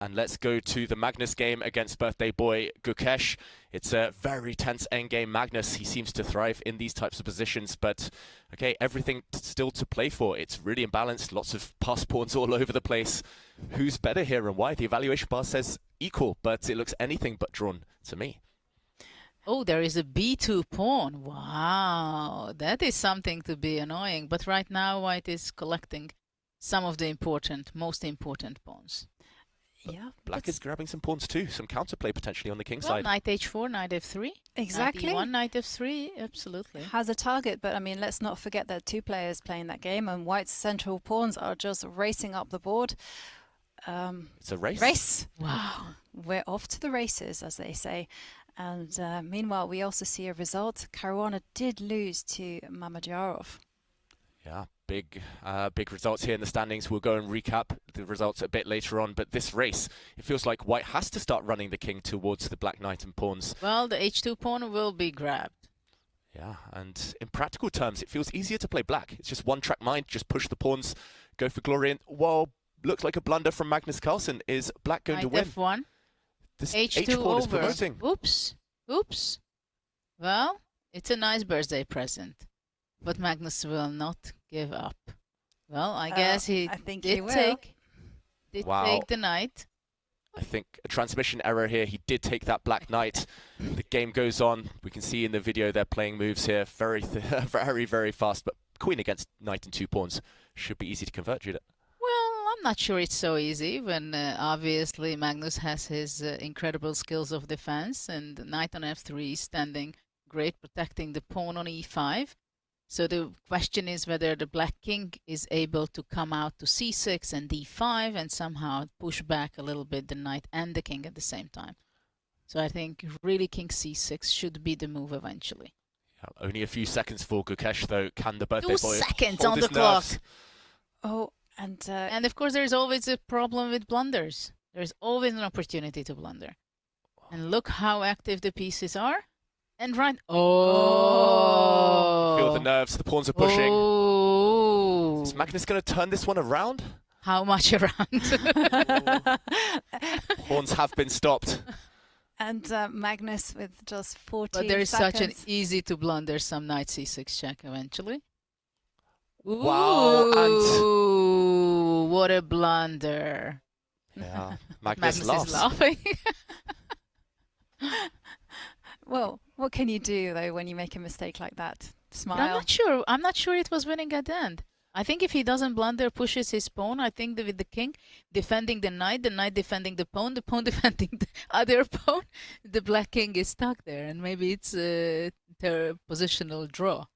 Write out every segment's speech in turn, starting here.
And let's go to the Magnus game against birthday boy Gukesh. It's a very tense endgame. Magnus, he seems to thrive in these types of positions, but okay, everything still to play for. It's really imbalanced, lots of pass pawns all over the place. Who's better here and why? The evaluation bar says equal, but it looks anything but drawn to me. Oh, there is a b2 pawn. Wow, that is something to be annoying. But right now, white is collecting some of the most important pawns. Yeah, Black is grabbing some pawns too, some counterplay potentially on the king well, side. Knight h4, knight f3. exactly. Knight e1, knight f3, absolutely. Has a target, but I mean, let's not forget that two players playing that game, and white's central pawns are just racing up the board. It's a race. Race. Wow. We're off to the races, as they say. And meanwhile, we also see a result. Caruana did lose to Mamedyarov. Yeah, big results here in the standings. We'll go and recap the results a bit later on. But this race, it feels like white has to start running the king towards the black knight and pawns. Well, the h2 pawn will be grabbed. Yeah, and in practical terms, it feels easier to play black. It's just one-track mind, just push the pawns, go for glory. And, whoa, looks like a blunder from Magnus Carlsen. Is black going to win? Knight f1. This h2 H pawn is over. promoting. Oops. Oops. Well, it's a nice birthday present. But Magnus will not give up. Well, I guess he did take the knight. I think a transmission error here. He did take that black knight. The game goes on. We can see in the video they're playing moves here. Very, very fast. But queen against knight and two pawns should be easy to convert, Judith. Well, I'm not sure it's so easy when obviously Magnus has his incredible skills of defense and knight on f3 standing great, protecting the pawn on e5. So the question is whether the black king is able to come out to c6 and d5 and somehow push back a little bit the knight and the king at the same time. So I think really king c6 should be the move eventually. Yeah, only a few seconds for Gukesh though. Can the birthday 2 boy seconds hold on his the clock. nerves? Oh, and of course there's always a problem with blunders. There's always an opportunity to blunder. And look how active the pieces are. And right. Oh! Feel the nerves. The pawns are pushing. Oh! Is Magnus going to turn this one around? How much around? Pawns have been stopped. And Magnus with just 14 But there is seconds. such an easy to blunder some knight c6 check eventually. Ooh, Wow! And what a blunder! yeah, Magnus is laughs. laughing. Well, what can you do though when you make a mistake like that? Smile. But I'm not sure. I'm not sure it was winning at the end. I think if he doesn't blunder, pushes his pawn, I think with the king defending the knight defending the pawn defending the other pawn, the black king is stuck there, and maybe it's a positional draw.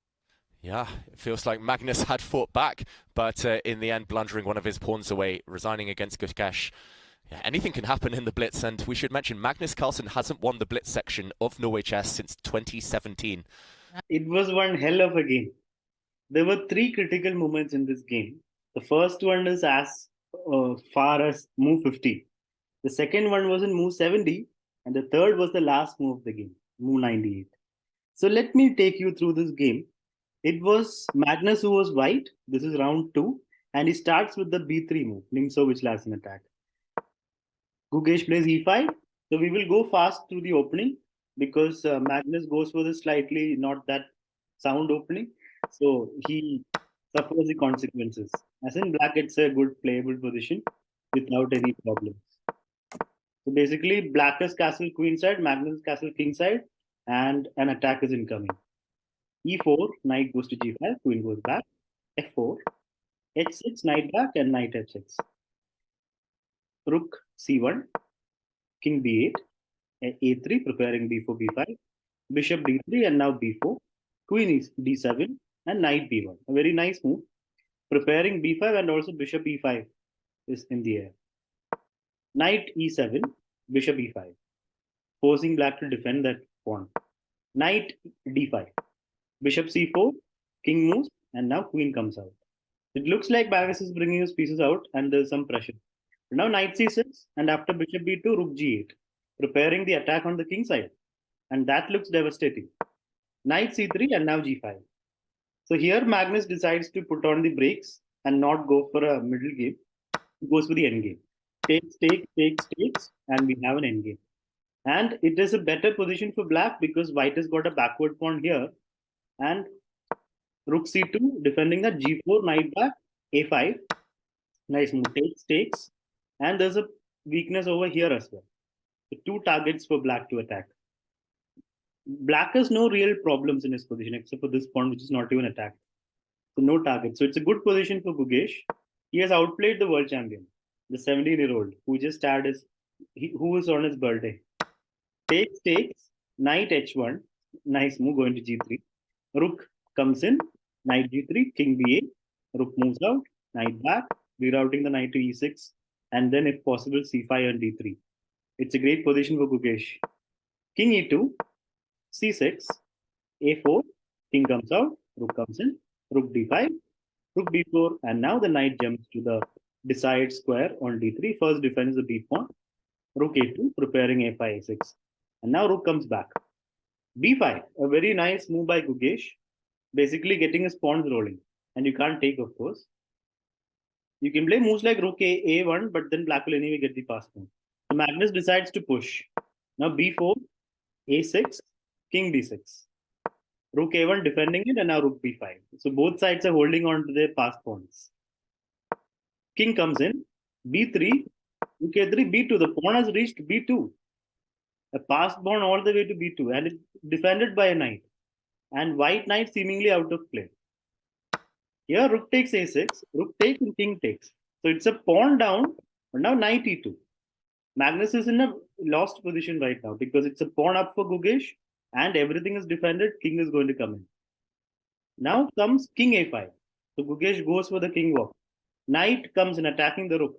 Yeah, it feels like Magnus had fought back, but in the end, blundering one of his pawns away, resigning against Gukesh. Yeah, anything can happen in the Blitz, and we should mention Magnus Carlsen hasn't won the Blitz section of Norway Chess since 2017. It was one hell of a game. There were 3 critical moments in this game. The first one is as far as move 50. The second one was in move 70, and the third was the last move of the game, move 98. So let me take you through this game. It was Magnus who was white. This is round 2, and he starts with the b3 move, Nimzo Larsen attack. Gukesh plays e5. So we will go fast through the opening because Magnus goes for the slightly not that sound opening. So he suffers the consequences. As in black, it's a good playable position without any problems. So basically, black is castle queen side, Magnus is castle king side, and an attack is incoming. e4, knight goes to g5, queen goes back. f4, h6, knight back, and knight f6. Rook c1, king b8, a3, preparing b4, b5, bishop d3, and now b4, queen is d7, and knight b1. A very nice move. Preparing b5 and also bishop e5 is in the air. Knight e7, bishop e5, forcing black to defend that pawn. Knight d5, bishop c4, king moves, and now queen comes out. It looks like Magnus is bringing his pieces out, and there's some pressure. Now knight c6, and after bishop b2, rook g8, preparing the attack on the king side. And that looks devastating. Knight c3, and now g5. So here Magnus decides to put on the brakes and not go for a middle game. He goes for the end game. takes, and we have an endgame. And it is a better position for black because white has got a backward pawn here. And rook c2, defending the g4, knight back, a5. Nice move, takes. And there's a weakness over here as well. So 2 targets for black to attack. Black has no real problems in his position except for this pawn, which is not even attacked. So no target. So it's a good position for Gukesh. He has outplayed the world champion, the 17-year-old, who just had who was on his birthday. Takes, knight h1. Nice move, going to g3. Rook comes in, knight g3, king b8. Rook moves out, knight back, rerouting the knight to e6. And then, if possible, c5 and d3. It's a great position for Gukesh. King e2, c6, a4, king comes out, rook comes in, rook d5, rook b4, and now the knight jumps to the desired square on d3. First defends the b pawn, rook a2, preparing a5, a6. And now rook comes back. b5, a very nice move by Gukesh, basically getting his pawns rolling. And you can't take, of course. You can play moves like rook a1, but then black will anyway get the pass pawn. So Magnus decides to push. Now b4, a6, king b6. Rook a1 defending it, and now rook b5. So both sides are holding on to their pass pawns. King comes in, b3, rook a3, b2. The pawn has reached b2. A passed pawn all the way to b2, and it's defended by a knight. And white knight seemingly out of play. Here rook takes a6, rook takes and king takes. So it's a pawn down, but now knight e2. Magnus is in a lost position right now because it's a pawn up for Gukesh and everything is defended. King is going to come in. Now comes king a5. So Gukesh goes for the king walk. Knight comes in attacking the rook.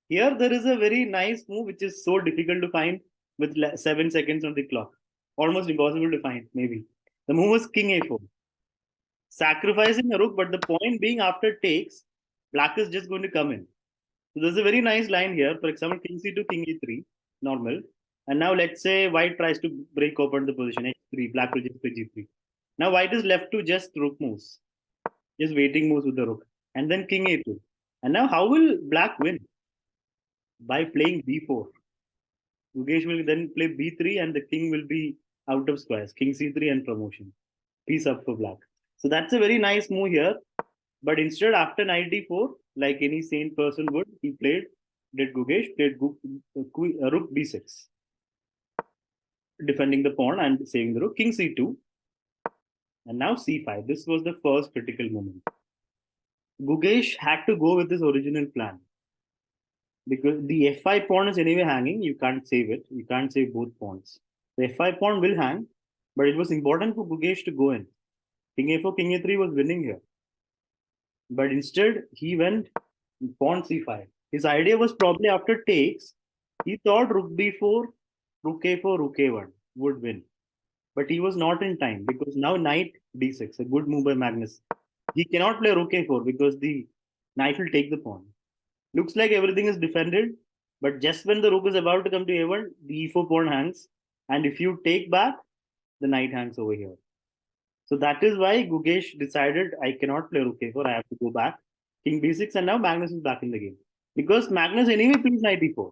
Here there is a very nice move which is so difficult to find with 7 seconds on the clock. Almost impossible to find, maybe. The move was king a4. Sacrificing a rook, but the point being after takes, black is just going to come in. So there's a very nice line here. For example, king c2, king e3, normal. And now let's say white tries to break open the position, h3, black will just play g3. Now white is left to just rook moves. Just waiting moves with the rook. And then king a2. And now how will black win? By playing b4. Gukesh will then play b3 and the king will be out of squares. King c3 and promotion. Piece up for black. So that's a very nice move here. But instead, after knight d4, like any sane person would, Gukesh played rook b6. Defending the pawn and saving the rook. King c2. And now c5. This was the first critical moment. Gukesh had to go with his original plan. Because the f5 pawn is anyway hanging, you can't save it. You can't save both pawns. The f5 pawn will hang, but it was important for Gukesh to go in. King a4, king a3 was winning here. But instead, he went pawn c5. His idea was probably after takes, he thought rook b4, rook a4, rook a1 would win. But he was not in time because now knight d6, a good move by Magnus. He cannot play rook a4 because the knight will take the pawn. Looks like everything is defended, but just when the rook is about to come to a1, the e4 pawn hangs. And if you take back, the knight hangs over here. So that is why Gukesh decided, I cannot play rook a4, I have to go back. King b6, and now Magnus is back in the game. Because Magnus anyway plays knight e4.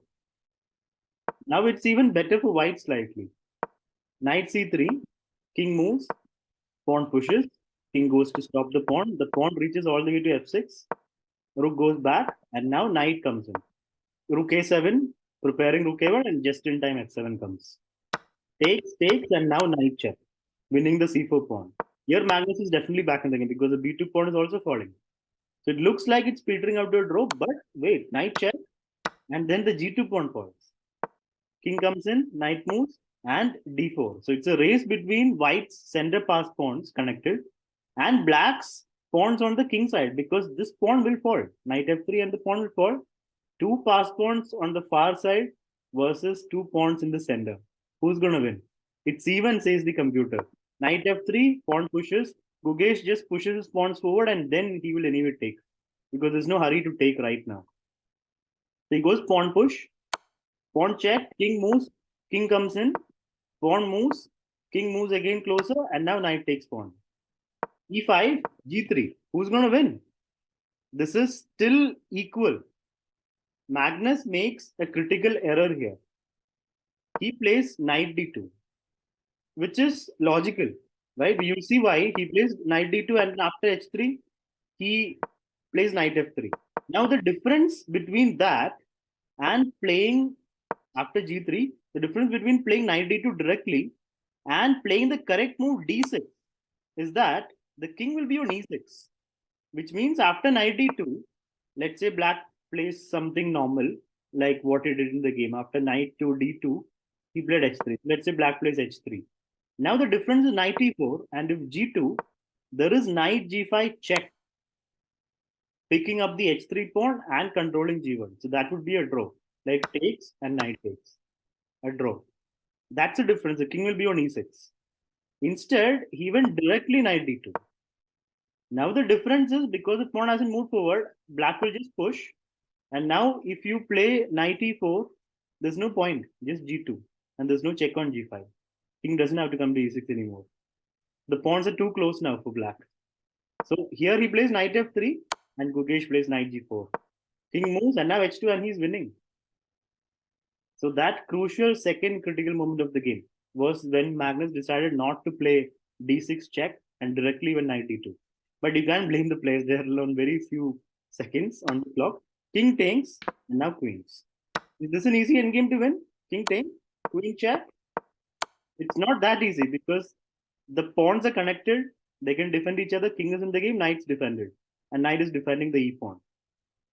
Now it's even better for white slightly. Knight c3, king moves, pawn pushes, king goes to stop the pawn reaches all the way to f6, rook goes back, and now knight comes in. Rook a7, preparing rook a1, and just in time f7 comes. Takes, and now knight check, winning the c4 pawn. Here Magnus is definitely back in the game because the b2 pawn is also falling. So it looks like it's petering out to a draw, but wait, knight check, and then the g2 pawn falls. King comes in, knight moves, and d4. So it's a race between white's center pass pawns connected and black's pawns on the king side because this pawn will fall. Knight f3 and the pawn will fall. 2 pass pawns on the far side versus 2 pawns in the center. Who's going to win? It's even, says the computer. Knight f3, pawn pushes. Gukesh just pushes his pawns forward and then he will anyway take. Because there's no hurry to take right now. So he goes pawn push. Pawn check, king moves, king comes in. Pawn moves, king moves again closer, and now knight takes pawn. e5, g3. Who's going to win? This is still equal. Magnus makes a critical error here. He plays knight d2, which is logical, right? You see why he plays knight d2 and after h3, he plays knight f3. Now the difference between that and playing after g3, the difference between playing knight d2 directly and playing the correct move d6 is that the king will be on e6, which means after knight d2, let's say black plays something normal like what he did in the game. After knight to d2, he played h3. Let's say black plays h3. Now the difference is knight e4, and if g2, there is knight g5 check, picking up the h3 pawn and controlling g1. So that would be a draw, like takes and knight takes, a draw. That's the difference. The king will be on e6. Instead, he went directly knight d2. Now the difference is because the pawn hasn't moved forward, black will just push. And now if you play knight e4, there's no point, just g2. And there's no check on g5. King doesn't have to come to e6 anymore. The pawns are too close now for black. So here he plays knight f3 and Gukesh plays knight g4. King moves and now h2 and he's winning. So that crucial second critical moment of the game was when Magnus decided not to play d6 check and directly went knight d2. But you can't blame the players. They're on very few seconds on the clock. King takes and now queens. Is this an easy endgame to win? King takes, queen check. It's not that easy because the pawns are connected. They can defend each other. King is in the game, knight's defended. And knight is defending the e pawn.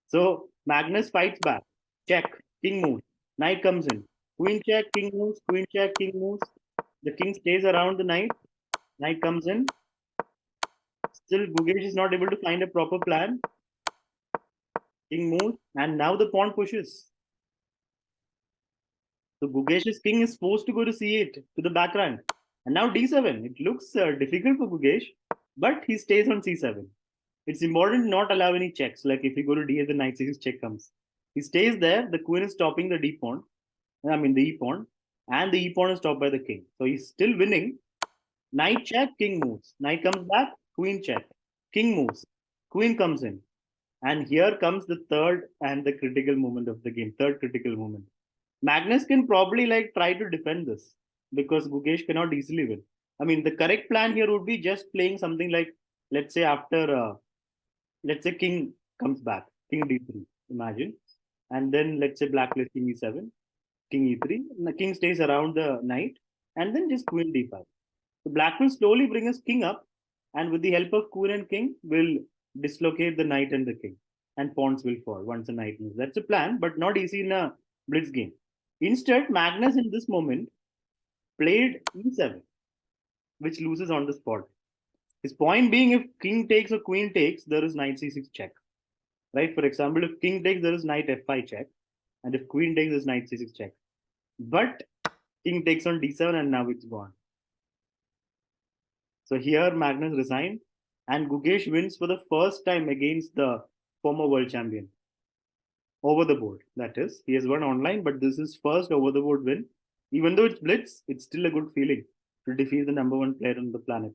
So Magnus fights back. Check, king moves. Knight comes in. Queen check, king moves, queen check, king moves. The king stays around the knight. Knight comes in. Still, Gukesh is not able to find a proper plan. King moves, and now the pawn pushes. So Gukesh's king is forced to go to c8, to the back rank. And now d7. It looks difficult for Gukesh, but he stays on c7. It's important to not allow any checks. Like if you go to d8, the knight c6 check comes. He stays there. The queen is stopping the d pawn. The e pawn. And the e pawn is stopped by the king. So he's still winning. Knight check, king moves. Knight comes back, queen check. King moves. Queen comes in. And here comes the third and the critical moment of the game. Third critical moment. Magnus can probably try to defend this because Gukesh cannot easily win. The correct plan here would be just playing something like, let's say after, let's say king comes back, king d3, imagine. And then let's say black plays king e7, king e3, and the king stays around the knight, and then just queen d5. So black will slowly bring his king up, and with the help of queen and king, will dislocate the knight and the king, and pawns will fall once the knight moves. That's a plan, but not easy in a blitz game. Instead, Magnus in this moment played e7, which loses on the spot. His point being, if king takes or queen takes, there is knight c6 check. Right? For example, if king takes, there is knight f5 check. And if queen takes, there is knight c6 check. But king takes on d7 and now it's gone. So here Magnus resigned and Gukesh wins for the first time against the former world champion. Over the board, that is. He has won online, but this is first over the board win. Even though it's blitz, it's still a good feeling to defeat the #1 player on the planet.